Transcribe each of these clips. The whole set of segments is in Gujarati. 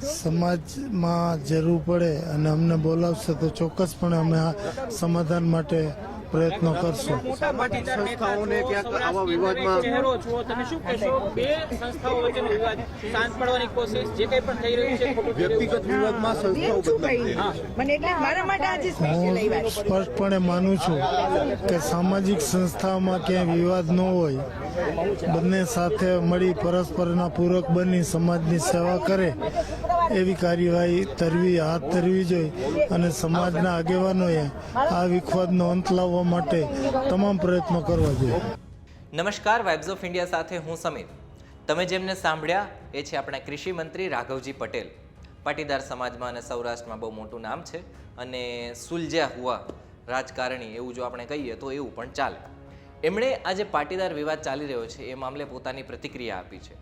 સમાજમાં જરૂર પડે અને અમને બોલાવશે તો ચોક્કસપણે અમે આ સમાધાન માટે પ્રયત્નો કરશું. સંસ્થાઓને ક્યાંક આવા વિવાદમાં ચહેરો છો, તમે શું કહેશો? બે સંસ્થાઓ વચ્ચેનો વિવાદ શાંત પાડવાની કોશિશ, જે કંઈ પણ થઈ રહ્યું છે ખોટું થઈ રહ્યું છે. વ્યક્તિગત વિવાદમાં સંસ્થાઓ બદલાઈ મને એટલે મારા માટે આજે સ્પેશિયલ હું આવ્યા છે. સ્પષ્ટપણે માનું છું કે સામાજિક સંસ્થાઓમાં ક્યાંય વિવાદ ન હોય, બંને સાથે મળી પરસ્પરના પૂરક બની સમાજની સેવા કરે એવી કાર્યવાહી હાથ ધરવી જોઈએ અને સમાજના આગેવાનોએ આ વિખવાદનો અંત લાવવા માટે તમામ પ્રયત્નો કરવા જોઈએ. નમસ્કાર, વાઇબ્સ ઓફ ઇન્ડિયા સાથે હું સમીર. તમે જેમને સાંભળ્યા એ છે આપણા કૃષિ મંત્રી રાઘવજી પટેલ. પાટીદાર સમાજમાં અને સૌરાષ્ટ્રમાં બહુ મોટું નામ છે અને સુલઝ્યા હુઆ રાજકારણી એવું જો આપણે કહીએ તો એવું પણ ચાલે. એમણે આજે પાટીદાર વિવાદ ચાલી રહ્યો છે એ મામલે પોતાની પ્રતિક્રિયા આપી છે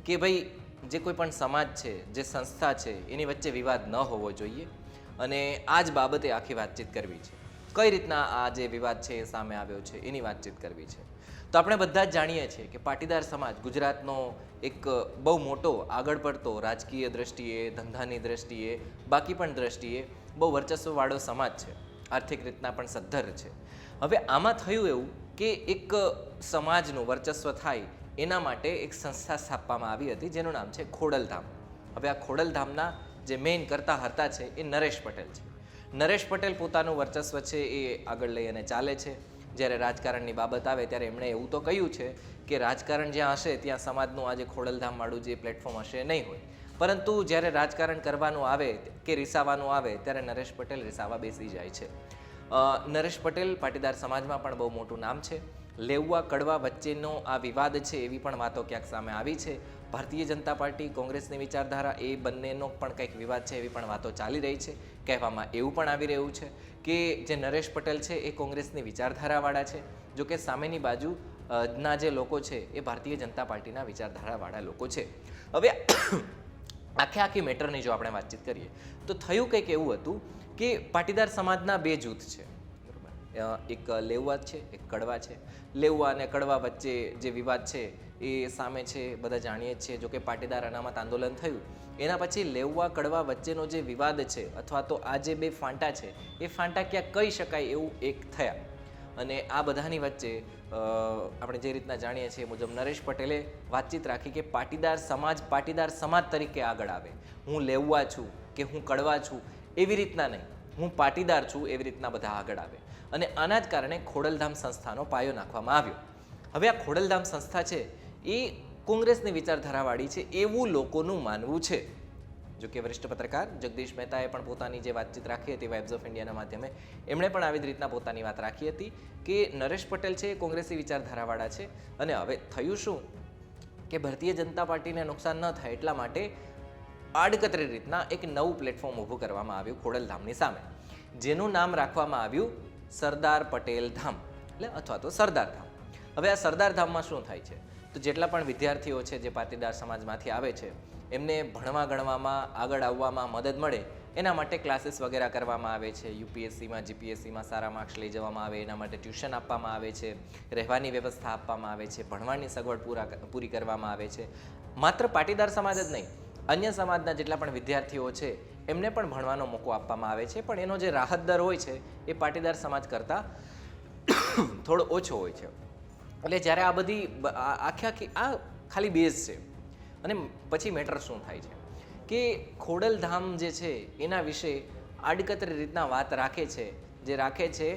કે ભાઈ જે કોઈ પણ સમાજ છે, જે સંસ્થા છે, એની વચ્ચે વિવાદ ન હોવો જોઈએ અને આ જ બાબતે આખી વાતચીત કરવી છે. કઈ રીતના આ જે વિવાદ છે એ સામે આવ્યો છે એની વાતચીત કરવી છે. તો આપણે બધા જ જાણીએ છીએ કે પાટીદાર સમાજ ગુજરાતનો એક બહુ મોટો આગળ પડતો રાજકીય દ્રષ્ટિએ, ધંધાની દ્રષ્ટિએ, બાકી પણ દ્રષ્ટિએ બહુ વર્ચસ્વવાળો સમાજ છે. આર્થિક રીતના પણ સદ્ધર છે. હવે આમાં થયું એવું કે એક સમાજનું વર્ચસ્વ થાય એના માટે એક સંસ્થા સ્થાપવામાં આવી હતી જેનું નામ છે ખોડલધામ. હવે આ ખોડલધામના જે મેઇન કરતા હર્તા છે એ નરેશ પટેલ છે. નરેશ પટેલ પોતાનું વર્ચસ્વ છે એ આગળ લઈ અને ચાલે છે. જ્યારે રાજકારણની બાબત આવે ત્યારે એમણે એવું તો કહ્યું છે કે રાજકારણ જ્યાં હશે ત્યાં સમાજનું આજે ખોડલધામવાળું જે પ્લેટફોર્મ હશે નહીં હોય, પરંતુ જ્યારે રાજકારણ કરવાનું આવે કે રીસાવાનું આવે ત્યારે નરેશ પટેલ રીસાવા બેસી જાય છે. નરેશ પટેલ પાટીદાર સમાજમાં પણ બહુ મોટું નામ છે. લેઉવા કડવા વચ્ચેનો આ વિવાદ છે એવી પણ વાતો ક્યાંક સામે આવી છે. ભારતીય જનતા પાર્ટી, કોંગ્રેસની વિચારધારા એ બંનેનો પણ કંઈક વિવાદ છે એવી પણ વાતો ચાલી રહી છે. કહેવામાં એવું પણ આવી રહ્યું છે કે જે નરેશ પટેલ છે એ કોંગ્રેસની વિચારધારાવાળા છે, જો કે સામેની બાજુ ના જે લોકો છે એ ભારતીય જનતા પાર્ટીના વિચારધારાવાળા લોકો છે. હવે આખી મેટરની જો આપણે વાતચીત કરીએ તો થયું કંઈક એવું હતું કે પાટીદાર સમાજના બે જૂથ છે, એક લેઉવા છે, એક કડવા છે. લેઉવા અને કડવા વચ્ચે જે વિવાદ છે એ સામે છે, બધા જાણીએ જ છીએ. જો કે પાટીદાર અનામત આંદોલન થયું એના પછી લેઉવા કડવા વચ્ચેનો જે વિવાદ છે અથવા તો આ જે બે ફાંટા છે એ ફાંટા ક્યાંક કહી શકાય એવું એક થયા. અને આ બધાની વચ્ચે આપણે જે રીતના જાણીએ છીએ મુજબ નરેશ પટેલે વાતચીત રાખી કે પાટીદાર સમાજ તરીકે આગળ આવે. હું લેઉવા છું કે હું કડવા છું એવી રીતના નહીં, હું પાટીદાર છું એવી રીતના બધા આગળ આવે. અને આના જ કારણે ખોડલધામ સંસ્થાનો પાયો નાખવામાં આવ્યો. હવે આ ખોડલધામ સંસ્થા છે એ કોંગ્રેસની વિચારધારાવાળી છે એવું લોકોનું માનવું છે. જો કે વરિષ્ઠ પત્રકાર જગદીશ મહેતાએ પણ પોતાની જે વાતચીત રાખી હતી વાઇબ્સ ઓફ ઇન્ડિયાના માધ્યમે, એમણે પણ આવી જ રીતના પોતાની વાત રાખી હતી કે નરેશ પટેલ છે એ કોંગ્રેસી વિચારધારાવાળા છે. અને હવે થયું શું કે ભારતીય જનતા પાર્ટીને નુકસાન ન થાય એટલા માટે આડકતરી રીતના એક નવું પ્લેટફોર્મ ઊભું કરવામાં આવ્યું ખોડલધામની સામે, જેનું નામ રાખવામાં આવ્યું સરદાર પટેલ ધામ, એટલે અથવા તો સરદાર ધામ. હવે આ સરદાર ધામમાં શું થાય છે તો જેટલા પણ વિદ્યાર્થીઓ છે જે પાટીદાર સમાજમાંથી આવે છે એમને ભણવા ગણવામાં આગળ આવવામાં મદદ મળે એના માટે ક્લાસીસ વગેરે કરવામાં આવે છે. યુપીએસસીમાં, જીપીએસસીમાં સારા માર્ક્સ લઈ જવામાં આવે એના માટે ટ્યુશન આપવામાં આવે છે, રહેવાની વ્યવસ્થા આપવામાં આવે છે, ભણવાની સગવડ પૂરી કરવામાં આવે છે. માત્ર પાટીદાર સમાજ જ નહીં, અન્ય સમાજના જેટલા પણ વિદ્યાર્થીઓ છે એમને પણ ભણવાનો મોકો આપવામાં આવે છે. પણ એનો જે રાહત દર હોય છે એ પાટીદાર સમાજ કરતાં થોડો ઓછો હોય છે. એટલે જ્યારે આ બધી આખી આ ખાલી બેઝ છે. અને પછી મેટર શું થાય છે કે ખોડલધામ જે છે એના વિશે આડકતરી રીતના વાત રાખે છે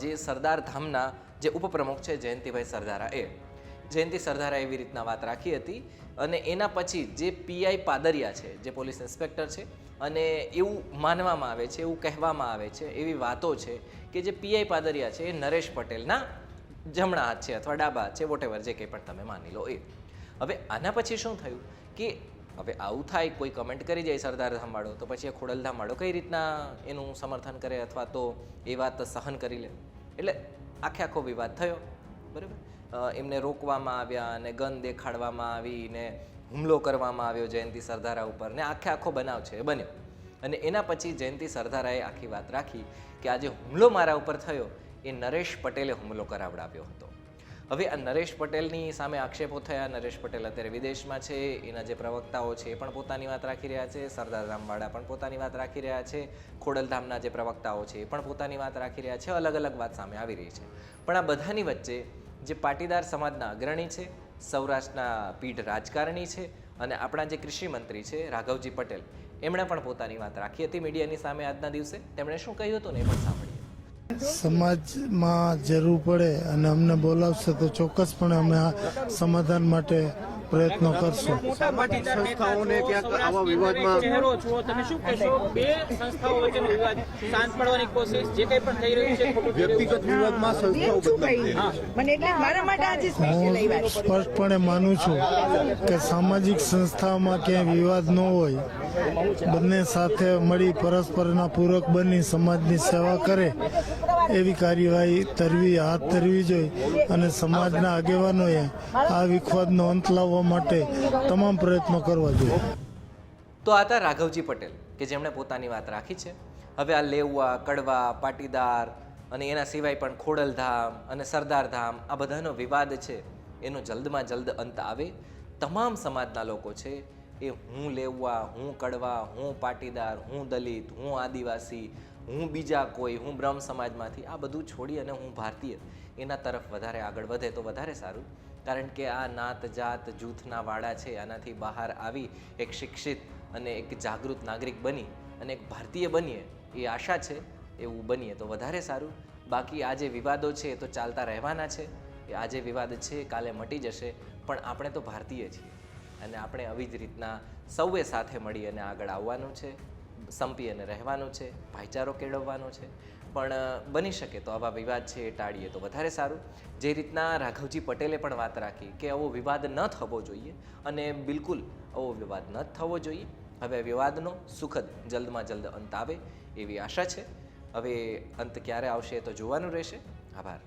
જે સરદાર ધામના જે ઉપપ્રમુખ છે જયંતિભાઈ સરદારા, જયંતિ સરદારા એવી રીતના વાત રાખી હતી. અને એના પછી જે પીઆઈ પાદરિયા છે, જે પોલીસ ઇન્સ્પેક્ટર છે, અને એવું માનવામાં આવે છે, એવું કહેવામાં આવે છે, એવી વાતો છે કે જે પીઆઈ પાદરિયા છે એ નરેશ પટેલના જમણા હાથ છે અથવા ડાબા હાથ છે, વોટેવર જે કંઈ પણ તમે માની લો એ. હવે આના પછી શું થયું કે હવે આવું થાય, કોઈ કમેન્ટ કરી જાય સરદાર ધામવાળો, તો પછી એ ખોડલધામવાળો કઈ રીતના એનું સમર્થન કરે અથવા તો એ વાત સહન કરી લે. એટલે આખો વિવાદ થયો, બરાબર. એમને રોકવામાં આવ્યા અને ગન દેખાડવામાં આવી ને હુમલો કરવામાં આવ્યો જયંતિ સરદારા ઉપર ને આખો બનાવ છે એ બન્યો. અને એના પછી જયંતિ સરદારાએ આખી વાત રાખી કે આજે હુમલો મારા ઉપર થયો એ નરેશ પટેલે હુમલો કરાવડાવ્યો હતો. હવે આ નરેશ પટેલની સામે આક્ષેપો થયા. નરેશ પટેલ અત્યારે વિદેશમાં છે, એના જે પ્રવક્તાઓ છે એ પણ પોતાની વાત રાખી રહ્યા છે, સરદારધામવાળા પણ પોતાની વાત રાખી રહ્યા છે, ખોડલધામના જે પ્રવક્તાઓ છે એ પણ પોતાની વાત રાખી રહ્યા છે. અલગ અલગ વાત સામે આવી રહી છે. પણ આ બધાની વચ્ચે જે પાટીદાર સમાજના અગ્રણી છે, સૌરાષ્ટ્રના પીઢ રાજકારણી છે અને આપણા જે કૃષિ મંત્રી છે રાઘવજી પટેલ, એમણે પણ પોતાની વાત રાખી હતી મીડિયાની સામે આજના દિવસે. તેમણે શું કહ્યું હતું ને એ પણ સાંભળીએ. સમાજમાં જરૂર પડે અને અમને બોલાવશે તો ચોક્કસપણે અમે આ સમાધાન માટે પ્રયત્નો કરશું. મોટા પાટીદાર સંસ્થાઓને ક્યાંક આવા નેતા વિવાદમાં ચહેરો છો, તમે શું કહેશો? બે સંસ્થાઓ વચ્ચેનો વિવાદ શાંત પાડવાની કોશિશ જે કંઈ પણ થઈ રહ્યું છે, ખોટું થઈ રહ્યું છે. વ્યક્તિગત વિવાદમાં સંસ્થાઓ શું બદલાઈ ભાઈ મને એટલે મારા માટે આજે સ્પેશિયલ હું આવ્યા છે. સ્પષ્ટપણે માનું છું કે સામાજિક સંસ્થાઓમાં ક્યાંય વિવાદ ન હોય, બંને સાથે મળી પરસ્પરના પૂરક બની સમાજની સેવા કરે એવી કાર્યવાહી હાથ ધરવી જોઈએ અને સમાજના આગેવાનોએ આ વિખવાદનો અંત લાવવા માટે તમામ પ્રયત્નો કરવા જોઈએ. તો આ હતા રાઘવજી પટેલ કે જેમણે પોતાની વાત રાખી છે. હવે આ લેઉવા, કડવા, પાટીદાર અને એના સિવાય પણ ખોડલધામ અને સરદારધામ આ બધાનો વિવાદ છે એનો જલ્દમાં જલ્દ અંત આવે. તમામ સમાજના લોકો છે એ હું લેઉવા, હું કડવા, હું પાટીદાર, હું દલિત, હું આદિવાસી, હું બીજા કોઈ, હું બ્રહ્મ સમાજમાંથી આ બધું છોડી અને હું ભારતીય એના તરફ વધારે આગળ વધે તો વધારે સારું. કારણ કે આ નાત જાત જૂથના વાડા છે, આનાથી બહાર આવી એક શિક્ષિત અને એક જાગૃત નાગરિક બની અને એક ભારતીય બનીએ એ આશા છે. એવું બનીએ તો વધારે સારું. બાકી આ જે વિવાદો છે એ તો ચાલતા રહેવાના છે. આ જે વિવાદ છે કાલે મટી જશે, પણ આપણે તો ભારતીય છીએ અને આપણે આવી જ રીતના સૌએ સાથે મળી અને આગળ આવવાનું છે, સંપી અને રહેવાનું છે, ભાઈચારો કેળવવાનો છે. પણ બની શકે તો આવા વિવાદ છે એ ટાળીએ તો વધારે સારું. જે રીતના રાઘવજી પટેલે પણ વાત રાખી કે આવો વિવાદ ન થવો જોઈએ અને બિલકુલ આવો વિવાદ ન થવો જોઈએ. હવે વિવાદનો સુખદ જલ્દમાં જલ્દ અંત આવે એવી આશા છે. હવે અંત ક્યારે આવશે તો જોવાનું રહેશે. આભાર.